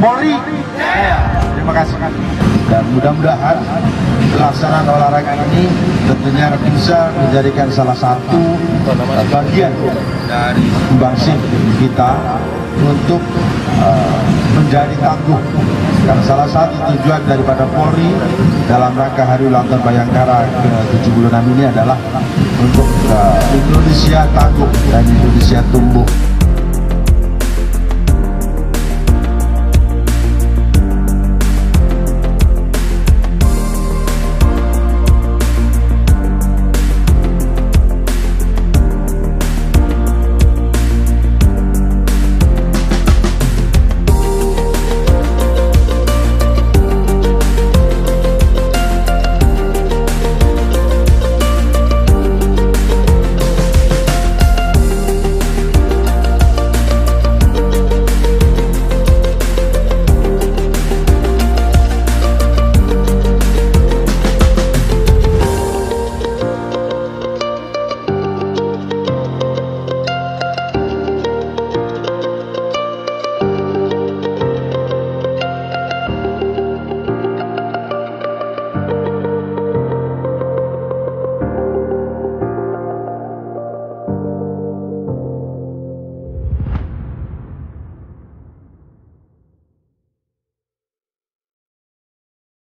Polri. Terima kasih. Dan mudah-mudahan pelaksanaan olahraga ini tentunya bisa menjadikan salah satu bagian dari sumbangsih kita untuk menjadi tangguh. Karena salah satu tujuan daripada Polri dalam rangka Hari Ulang Tahun Bayangkara ke-76 ini adalah untuk Indonesia tangguh dan Indonesia tumbuh.